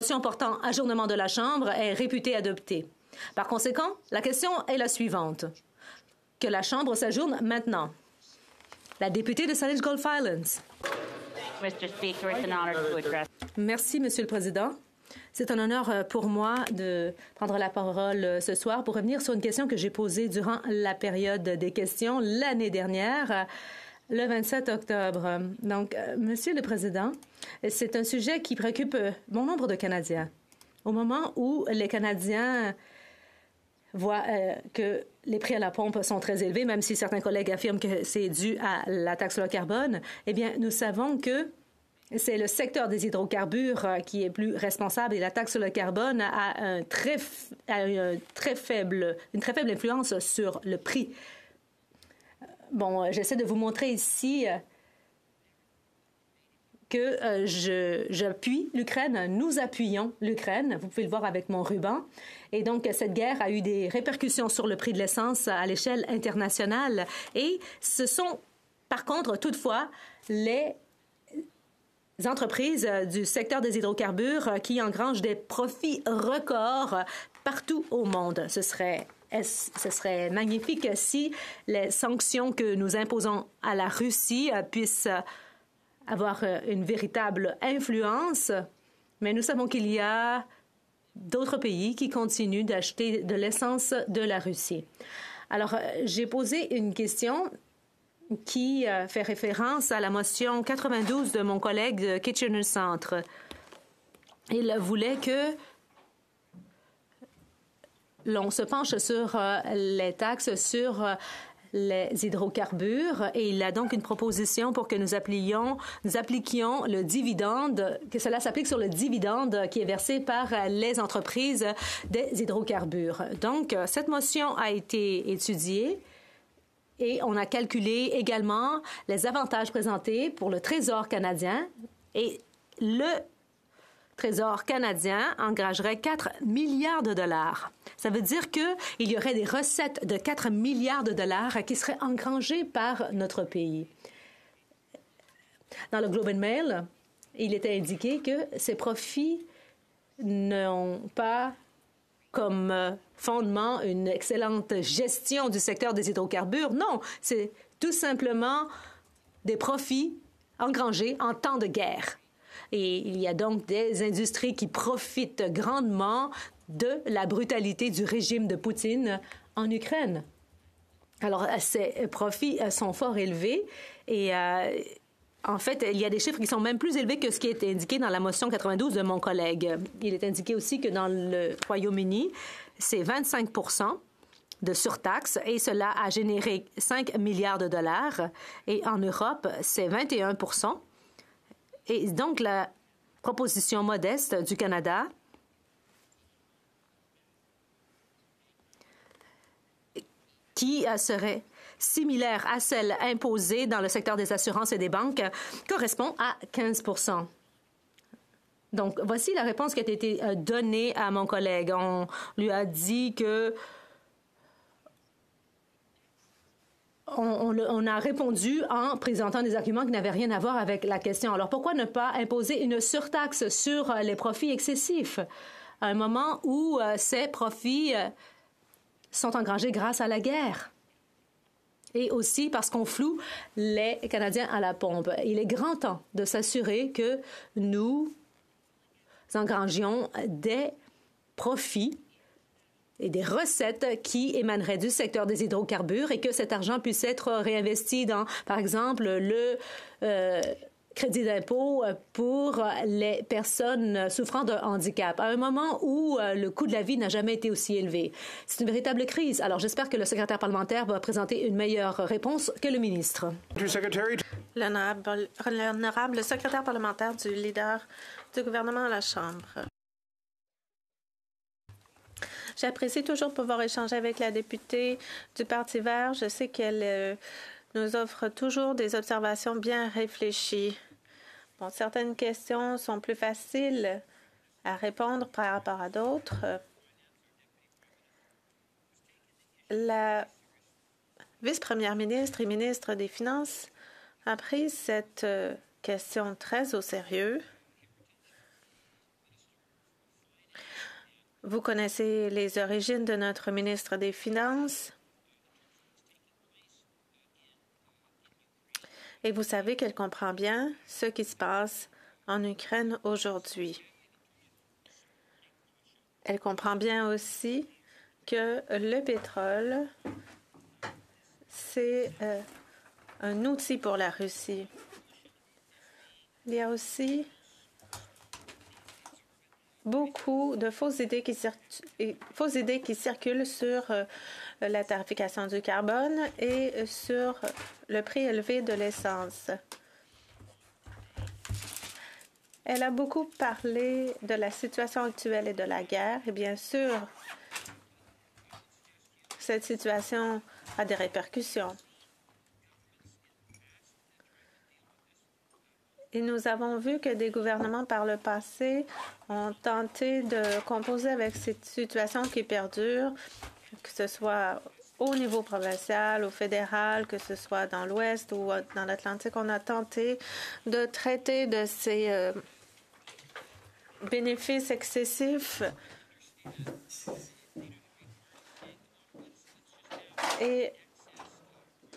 motion portant ajournement de la Chambre est réputée adoptée. Par conséquent, la question est la suivante. Que la Chambre s'ajourne maintenant. La députée de Salish Gulf Islands. Merci, Monsieur le Président. C'est un honneur pour moi de prendre la parole ce soir pour revenir sur une question que j'ai posée durant la période des questions l'année dernière, le 27 octobre. Donc, Monsieur le Président, c'est un sujet qui préoccupe bon nombre de Canadiens. Au moment où les Canadiens voient que les prix à la pompe sont très élevés, même si certains collègues affirment que c'est dû à la taxe sur le carbone, eh bien, nous savons que c'est le secteur des hydrocarbures qui est plus responsable et la taxe sur le carbone a une très faible influence sur le prix. Bon, j'essaie de vous montrer ici que j'appuie l'Ukraine, nous appuyons l'Ukraine. Vous pouvez le voir avec mon ruban. Et donc, cette guerre a eu des répercussions sur le prix de l'essence à l'échelle internationale. Et ce sont, par contre, toutefois, les entreprises du secteur des hydrocarbures qui engrangent des profits records partout au monde. Ce serait magnifique si les sanctions que nous imposons à la Russie puissent avoir une véritable influence, mais nous savons qu'il y a d'autres pays qui continuent d'acheter de l'essence de la Russie. Alors, j'ai posé une question qui fait référence à la motion 92 de mon collègue de Kitchener Centre. Il voulait que l'on se penche sur les taxes sur les hydrocarbures et il a donc une proposition pour que nous appliquions le dividende, que cela s'applique sur le dividende qui est versé par les entreprises des hydrocarbures. Donc, cette motion a été étudiée et on a calculé également les avantages présentés pour le Trésor canadien et le Trésor canadien engagerait 4 milliards de dollars. Ça veut dire qu'il y aurait des recettes de 4 milliards de dollars qui seraient engrangées par notre pays. Dans le Globe and Mail, il était indiqué que ces profits n'ont pas comme fondement une excellente gestion du secteur des hydrocarbures. Non, c'est tout simplement des profits engrangés en temps de guerre. Et il y a donc des industries qui profitent grandement de la brutalité du régime de Poutine en Ukraine. Alors, ces profits sont fort élevés et en fait, il y a des chiffres qui sont même plus élevés que ce qui est indiqué dans la motion 92 de mon collègue. Il est indiqué aussi que dans le Royaume-Uni, c'est 25 de surtaxe et cela a généré 5 milliards de dollars. Et en Europe, c'est 21 Et donc, la proposition modeste du Canada qui serait similaire à celle imposée dans le secteur des assurances et des banques correspond à 15 Donc, voici la réponse qui a été donnée à mon collègue. On lui a dit que on a répondu en présentant des arguments qui n'avaient rien à voir avec la question. Alors, pourquoi ne pas imposer une surtaxe sur les profits excessifs à un moment où ces profits sont engrangés grâce à la guerre? Et aussi parce qu'on floue les Canadiens à la pompe. Il est grand temps de s'assurer que nous engrangions des profits et des recettes qui émaneraient du secteur des hydrocarbures et que cet argent puisse être réinvesti dans, par exemple, le crédit d'impôt pour les personnes souffrant d'un handicap, à un moment où le coût de la vie n'a jamais été aussi élevé. C'est une véritable crise. Alors, j'espère que le secrétaire parlementaire va présenter une meilleure réponse que le ministre. L'honorable secrétaire parlementaire du leader du gouvernement à la Chambre. J'apprécie toujours pouvoir échanger avec la députée du Parti vert. Je sais qu'elle nous offre toujours des observations bien réfléchies. Bon, certaines questions sont plus faciles à répondre par rapport à d'autres. La vice-première ministre et ministre des Finances a pris cette question très au sérieux. Vous connaissez les origines de notre ministre des Finances et vous savez qu'elle comprend bien ce qui se passe en Ukraine aujourd'hui. Elle comprend bien aussi que le pétrole, c'est un outil pour la Russie. Il y a aussi beaucoup de fausses idées qui circulent sur la tarification du carbone et sur le prix élevé de l'essence. Elle a beaucoup parlé de la situation actuelle et de la guerre. Et bien sûr, cette situation a des répercussions. Et nous avons vu que des gouvernements par le passé ont tenté de composer avec cette situation qui perdure, que ce soit au niveau provincial, au fédéral, que ce soit dans l'Ouest ou dans l'Atlantique. On a tenté de traiter de ces bénéfices excessifs. Et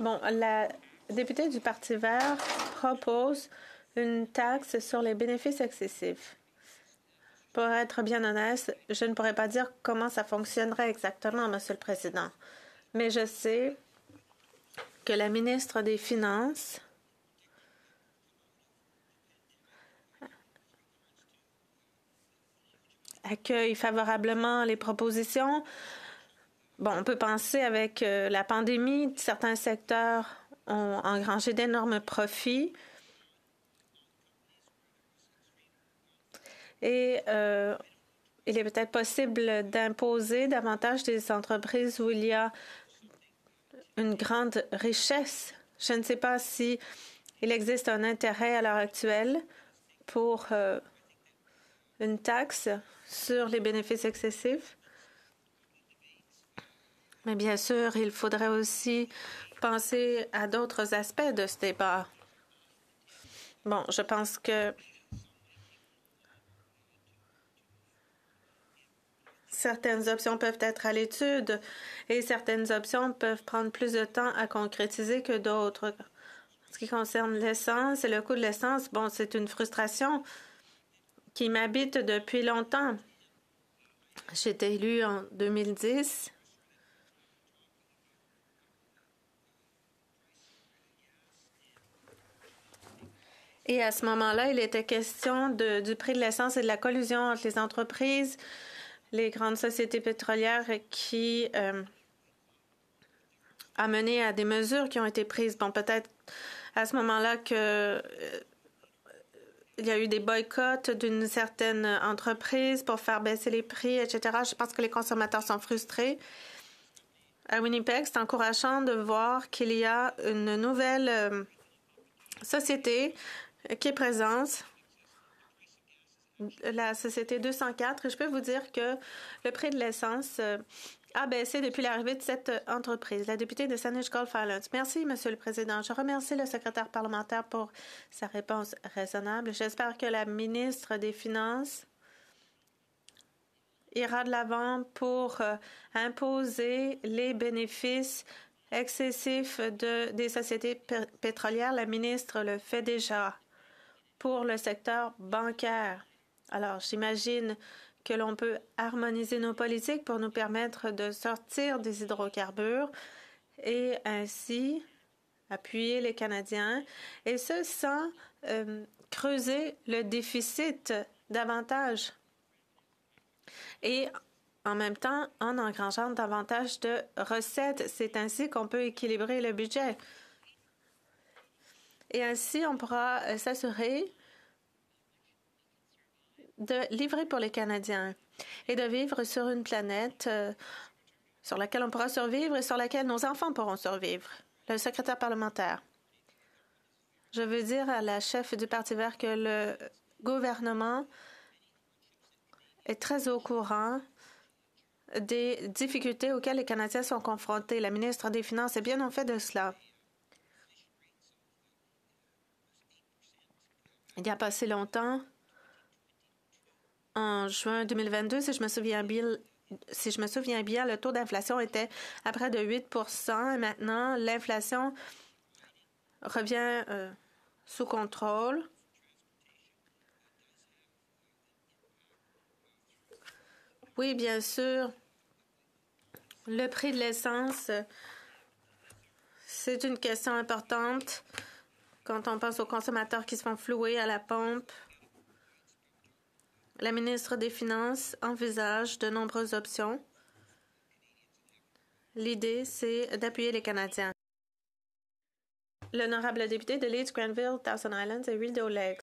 bon, la députée du Parti vert propose une taxe sur les bénéfices excessifs. Pour être bien honnête, je ne pourrais pas dire comment ça fonctionnerait exactement, Monsieur le Président. Mais je sais que la ministre des Finances accueille favorablement les propositions. Bon, on peut penser avec la pandémie, certains secteurs ont engrangé d'énormes profits. Et il est peut-être possible d'imposer davantage des entreprises où il y a une grande richesse. Je ne sais pas si il existe un intérêt à l'heure actuelle pour une taxe sur les bénéfices excessifs. Mais bien sûr, il faudrait aussi penser à d'autres aspects de ce débat. Bon, je pense que certaines options peuvent être à l'étude et certaines options peuvent prendre plus de temps à concrétiser que d'autres. En ce qui concerne l'essence et le coût de l'essence, bon, c'est une frustration qui m'habite depuis longtemps. J'ai été élue en 2010. Et à ce moment-là, il était question du prix de l'essence et de la collusion entre les entreprises, les grandes sociétés pétrolières qui a mené à des mesures qui ont été prises. Bon, peut-être à ce moment-là que il y a eu des boycotts d'une certaine entreprise pour faire baisser les prix, etc. Je pense que les consommateurs sont frustrés. À Winnipeg, c'est encourageant de voir qu'il y a une nouvelle société qui est présente, la société 204. Et je peux vous dire que le prix de l'essence a baissé depuis l'arrivée de cette entreprise. La députée de Saanich Gulf Islands. Merci, Monsieur le Président. Je remercie le secrétaire parlementaire pour sa réponse raisonnable. J'espère que la ministre des Finances ira de l'avant pour imposer les bénéfices excessifs des sociétés pétrolières. La ministre le fait déjà pour le secteur bancaire. Alors, j'imagine que l'on peut harmoniser nos politiques pour nous permettre de sortir des hydrocarbures et ainsi appuyer les Canadiens, et ce sans creuser le déficit davantage et en même temps en engrangeant davantage de recettes. C'est ainsi qu'on peut équilibrer le budget. Et ainsi, on pourra s'assurer de livrer pour les Canadiens et de vivre sur une planète sur laquelle on pourra survivre et sur laquelle nos enfants pourront survivre. Le secrétaire parlementaire. Je veux dire à la chef du Parti vert que le gouvernement est très au courant des difficultés auxquelles les Canadiens sont confrontés. La ministre des Finances est bien au fait de cela. Il n'y a pas si longtemps, En juin 2022, si je me souviens bien, le taux d'inflation était à près de 8 et maintenant, l'inflation revient sous contrôle. Oui, bien sûr, le prix de l'essence, c'est une question importante quand on pense aux consommateurs qui se font flouer à la pompe. La ministre des Finances envisage de nombreuses options. L'idée, c'est d'appuyer les Canadiens. L'honorable député de Leeds, Granville, Thousand Islands et Rideau Lakes.